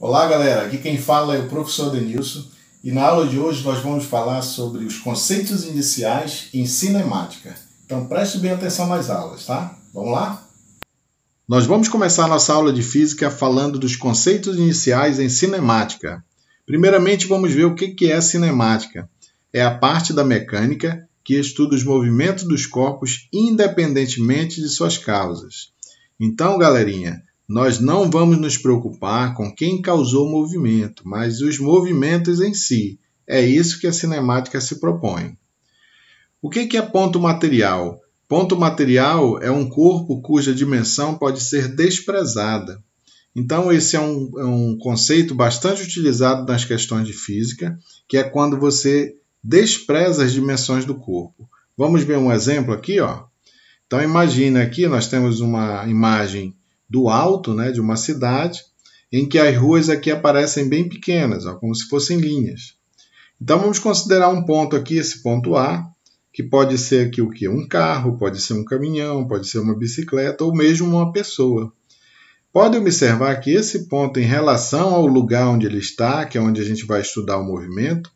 Olá galera, aqui quem fala é o professor Denilson e na aula de hoje nós vamos falar sobre os conceitos iniciais em cinemática. Então preste bem atenção nas aulas, tá? Vamos lá? Nós vamos começar nossa aula de física falando dos conceitos iniciais em cinemática. Primeiramente vamos ver o que é cinemática. É a parte da mecânica que estuda os movimentos dos corpos independentemente de suas causas. Então, galerinha, nós não vamos nos preocupar com quem causou o movimento, mas os movimentos em si. É isso que a cinemática se propõe. O que é ponto material? Ponto material é um corpo cuja dimensão pode ser desprezada. Então, esse é um conceito bastante utilizado nas questões de física, que é quando você despreza as dimensões do corpo. Vamos ver um exemplo aqui, ó. Então, imagine aqui, nós temos uma imagem do alto, né, de uma cidade, em que as ruas aqui aparecem bem pequenas, ó, como se fossem linhas. Então, vamos considerar um ponto aqui, esse ponto A, que pode ser aqui o quê? Um carro, pode ser um caminhão, pode ser uma bicicleta ou mesmo uma pessoa. Pode observar que esse ponto, em relação ao lugar onde ele está, que é onde a gente vai estudar o movimento,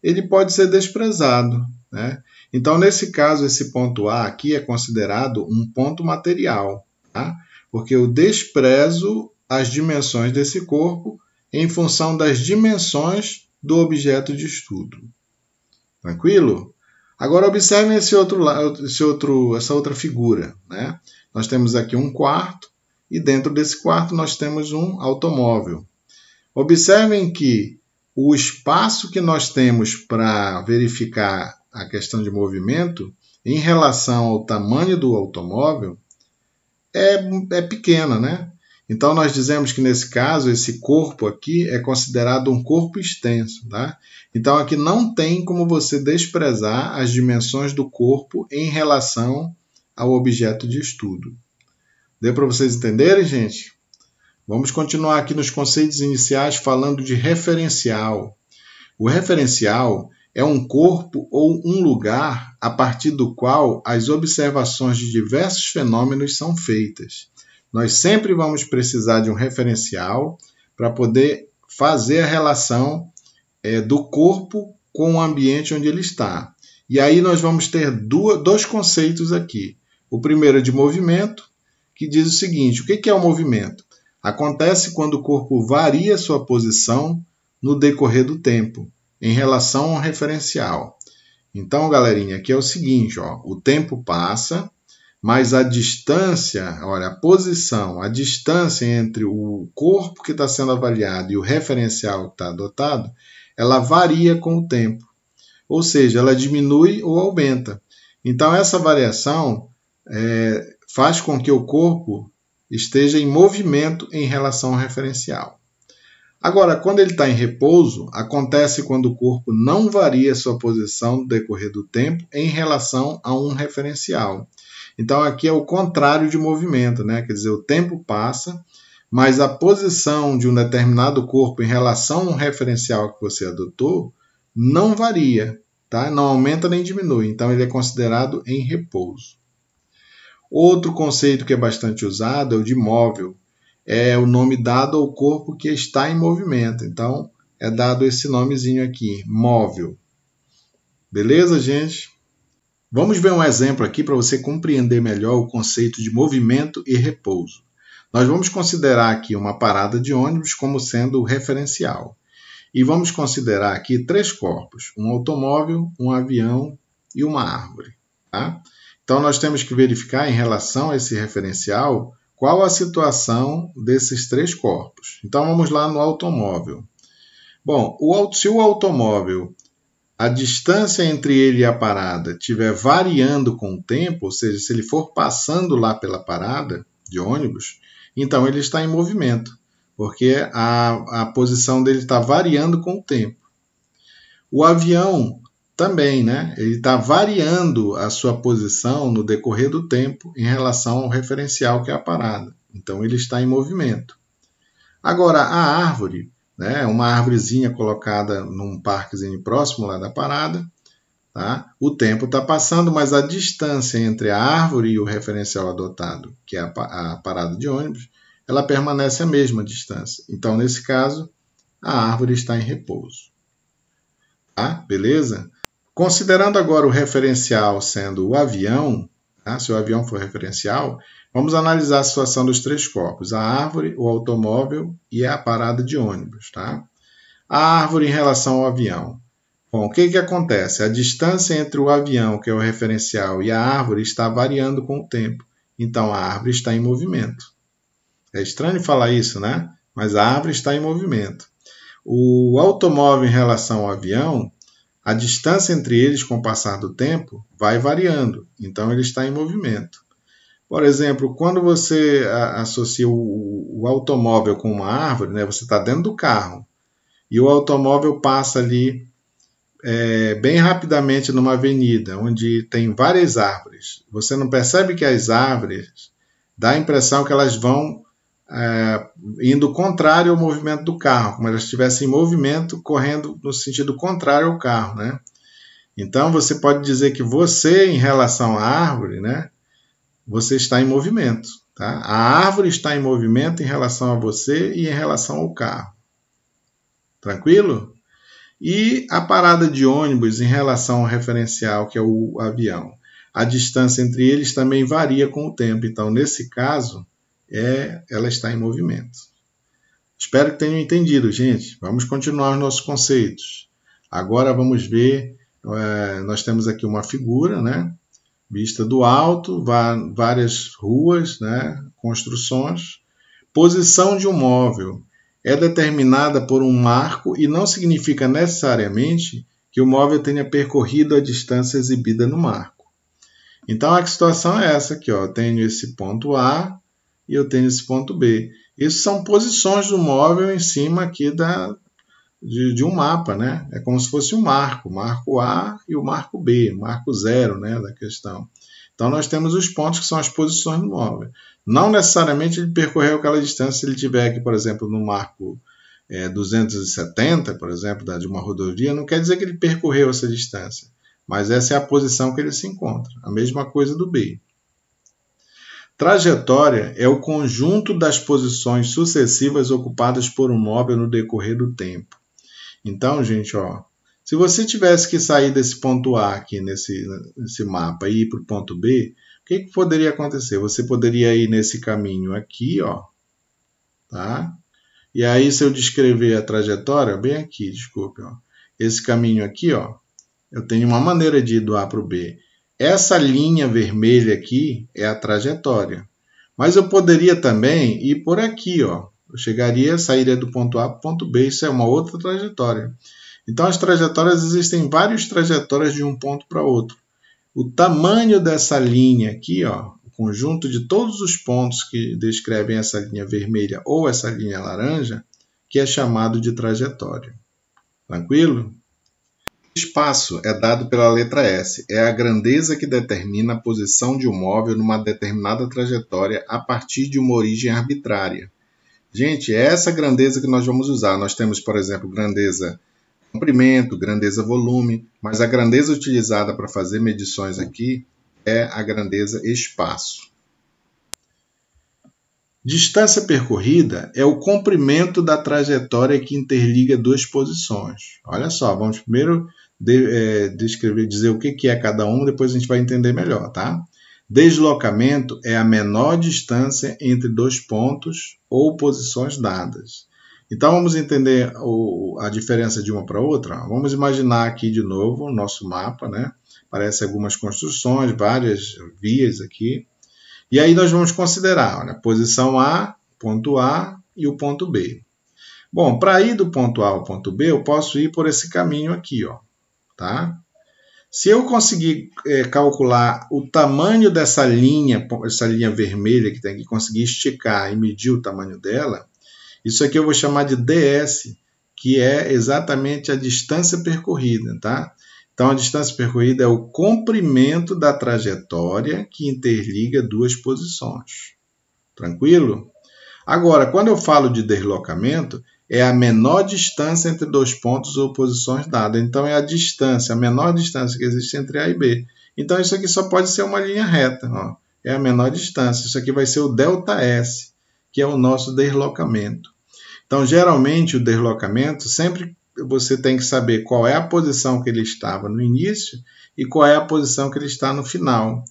ele pode ser desprezado, né? Então, nesse caso, esse ponto A aqui é considerado um ponto material, tá? Porque eu desprezo as dimensões desse corpo em função das dimensões do objeto de estudo. Tranquilo? Agora, observem essa outra figura, né? Nós temos aqui um quarto e dentro desse quarto nós temos um automóvel. Observem que o espaço que nós temos para verificar a questão de movimento em relação ao tamanho do automóvel é pequena, né? Então, nós dizemos que, nesse caso, esse corpo aqui é considerado um corpo extenso, tá? Então, aqui não tem como você desprezar as dimensões do corpo em relação ao objeto de estudo. Deu para vocês entenderem, gente? Vamos continuar aqui nos conceitos iniciais falando de referencial. O referencial é um corpo ou um lugar a partir do qual as observações de diversos fenômenos são feitas. Nós sempre vamos precisar de um referencial para poder fazer a relação do corpo com o ambiente onde ele está. E aí nós vamos ter dois conceitos aqui. O primeiro é de movimento, que diz o seguinte: o que é o movimento? Acontece quando o corpo varia sua posição no decorrer do tempo, em relação a um referencial. Então, galerinha, aqui é o seguinte, ó, o tempo passa, mas a distância, olha, a posição, a distância entre o corpo que está sendo avaliado e o referencial que está adotado, ela varia com o tempo. Ou seja, ela diminui ou aumenta. Então, essa variação faz com que o corpo esteja em movimento em relação ao referencial. Agora, quando ele está em repouso, acontece quando o corpo não varia sua posição no decorrer do tempo em relação a um referencial. Então, aqui é o contrário de movimento, né? Quer dizer, o tempo passa, mas a posição de um determinado corpo em relação a um referencial que você adotou não varia, tá? Não aumenta nem diminui. Então, ele é considerado em repouso. Outro conceito que é bastante usado é o de móvel. É o nome dado ao corpo que está em movimento. Então, é dado esse nomezinho aqui, móvel. Beleza, gente? Vamos ver um exemplo aqui para você compreender melhor o conceito de movimento e repouso. Nós vamos considerar aqui uma parada de ônibus como sendo o referencial. E vamos considerar aqui três corpos: um automóvel, um avião e uma árvore. Tá? Então, nós temos que verificar em relação a esse referencial qual a situação desses três corpos. Então, vamos lá no automóvel. Bom, se o automóvel, a distância entre ele e a parada estiver variando com o tempo, ou seja, se ele for passando lá pela parada de ônibus, então ele está em movimento, porque a posição dele está variando com o tempo. O avião também, né? Ele está variando a sua posição no decorrer do tempo em relação ao referencial que é a parada. Então, ele está em movimento. Agora, a árvore, né? Uma árvorezinha colocada num parquezinho próximo lá da parada, tá? O tempo está passando, mas a distância entre a árvore e o referencial adotado, que é a parada de ônibus, ela permanece a mesma distância. Então, nesse caso, a árvore está em repouso. Tá? Beleza? Considerando agora o referencial sendo o avião, tá? Se o avião for referencial, vamos analisar a situação dos três corpos, a árvore, o automóvel e a parada de ônibus. Tá? A árvore em relação ao avião. Bom, o que acontece? A distância entre o avião, que é o referencial, e a árvore está variando com o tempo. Então, a árvore está em movimento. É estranho falar isso, né? Mas a árvore está em movimento. O automóvel em relação ao avião, a distância entre eles com o passar do tempo vai variando. Então, ele está em movimento. Por exemplo, quando você associa o automóvel com uma árvore, né? Você está dentro do carro e o automóvel passa ali bem rapidamente numa avenida, onde tem várias árvores. Você não percebe que as árvores dá a impressão que elas vão indo contrário ao movimento do carro, como elas estivessem em movimento, correndo no sentido contrário ao carro, né? Então, você pode dizer que você, em relação à árvore, né, você está em movimento. Tá? A árvore está em movimento em relação a você e em relação ao carro. Tranquilo? E a parada de ônibus em relação ao referencial, que é o avião. A distância entre eles também varia com o tempo. Então, nesse caso, ela está em movimento. Espero que tenham entendido, gente. Vamos continuar os nossos conceitos. Agora vamos ver, nós temos aqui uma figura, né? Vista do alto, várias ruas, né? Construções. Posição de um móvel é determinada por um marco e não significa necessariamente que o móvel tenha percorrido a distância exibida no marco. Então, a situação é essa aqui, ó. Eu tenho esse ponto A e eu tenho esse ponto B. Isso são posições do móvel em cima aqui de um mapa, né? É como se fosse um marco, o marco A e o marco B, o marco 0, né, da questão. Então, nós temos os pontos que são as posições do móvel. Não necessariamente ele percorreu aquela distância se ele estiver aqui, por exemplo, no marco 270, por exemplo, de uma rodovia, não quer dizer que ele percorreu essa distância, mas essa é a posição que ele se encontra. A mesma coisa do B. Trajetória é o conjunto das posições sucessivas ocupadas por um móvel no decorrer do tempo. Então, gente, ó, se você tivesse que sair desse ponto A aqui nesse mapa e ir para o ponto B, o que poderia acontecer? Você poderia ir nesse caminho aqui, ó, tá? E aí, se eu descrever a trajetória, bem aqui, desculpe, ó, esse caminho aqui, ó, eu tenho uma maneira de ir do A para o B. Essa linha vermelha aqui é a trajetória. Mas eu poderia também ir por aqui, ó. Eu sairia do ponto A para o ponto B, isso é uma outra trajetória. Então, as trajetórias, existem várias trajetórias de um ponto para outro. O tamanho dessa linha aqui, ó, o conjunto de todos os pontos que descrevem essa linha vermelha ou essa linha laranja, que é chamado de trajetória. Tranquilo? O espaço é dado pela letra S. É a grandeza que determina a posição de um móvel numa determinada trajetória a partir de uma origem arbitrária. Gente, é essa grandeza que nós vamos usar. Nós temos, por exemplo, grandeza comprimento, grandeza volume, mas a grandeza utilizada para fazer medições aqui é a grandeza espaço. Distância percorrida é o comprimento da trajetória que interliga duas posições. Olha só, vamos primeiro dizer o que é cada um, depois a gente vai entender melhor, tá? Deslocamento é a menor distância entre dois pontos ou posições dadas. Então, vamos entender a diferença de uma para outra. Vamos imaginar aqui de novo o nosso mapa, né? Parece algumas construções, várias vias aqui. E aí nós vamos considerar, olha, a posição A e o ponto B. Bom, para ir do ponto A ao ponto B, eu posso ir por esse caminho aqui, ó, tá? Se eu conseguir calcular o tamanho dessa linha vermelha que tem que conseguir esticar e medir o tamanho dela, isso aqui eu vou chamar de ds, que é exatamente a distância percorrida, tá? Então, a distância percorrida é o comprimento da trajetória que interliga duas posições. Tranquilo? Agora, quando eu falo de deslocamento, é a menor distância entre dois pontos ou posições dadas. Então, é a distância, a menor distância que existe entre A e B. Então, isso aqui só pode ser uma linha reta. Ó. É a menor distância. Isso aqui vai ser o ΔS, que é o nosso deslocamento. Então, geralmente, o deslocamento, sempre você tem que saber qual é a posição que ele estava no início e qual é a posição que ele está no final.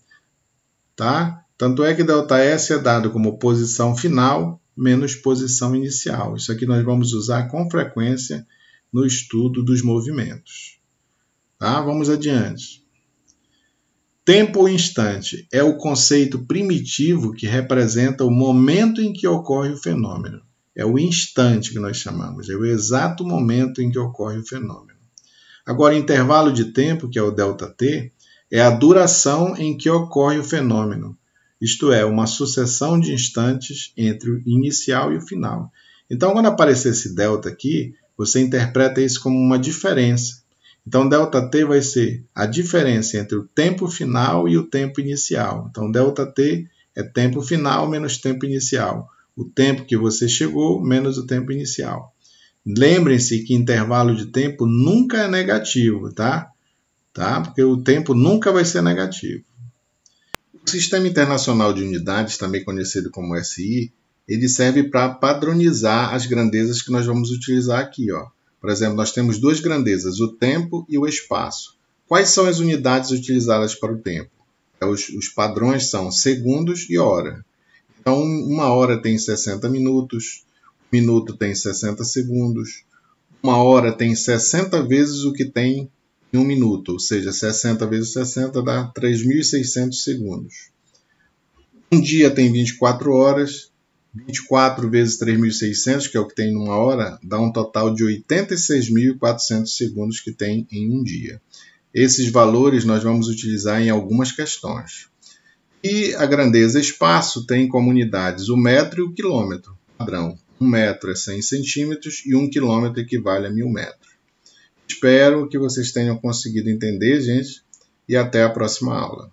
Tá? Tanto é que ΔS é dado como posição final menos posição inicial. Isso aqui nós vamos usar com frequência no estudo dos movimentos. Tá? Vamos adiante. Tempo ou instante é o conceito primitivo que representa o momento em que ocorre o fenômeno. É o instante que nós chamamos, é o exato momento em que ocorre o fenômeno. Agora, intervalo de tempo, que é o ΔT, é a duração em que ocorre o fenômeno, isto é, uma sucessão de instantes entre o inicial e o final. Então, quando aparecer esse delta aqui, você interpreta isso como uma diferença. Então, ΔT vai ser a diferença entre o tempo final e o tempo inicial. Então, ΔT é tempo final menos tempo inicial. O tempo que você chegou menos o tempo inicial. Lembrem-se que intervalo de tempo nunca é negativo, tá? Porque o tempo nunca vai ser negativo. O Sistema Internacional de Unidades, também conhecido como SI, ele serve para padronizar as grandezas que nós vamos utilizar aqui, ó. Por exemplo, nós temos duas grandezas, o tempo e o espaço. Quais são as unidades utilizadas para o tempo? Os padrões são segundos e hora. Então, uma hora tem 60 minutos, um minuto tem 60 segundos, uma hora tem 60 vezes o que tem em um minuto, ou seja, 60 vezes 60 dá 3.600 segundos. Um dia tem 24 horas, 24 vezes 3.600, que é o que tem em uma hora, dá um total de 86.400 segundos que tem em um dia. Esses valores nós vamos utilizar em algumas questões. E a grandeza espaço tem como unidades o metro e o quilômetro. Padrão, 1 metro é 100 centímetros e 1 quilômetro equivale a 1.000 metros. Espero que vocês tenham conseguido entender, gente, e até a próxima aula.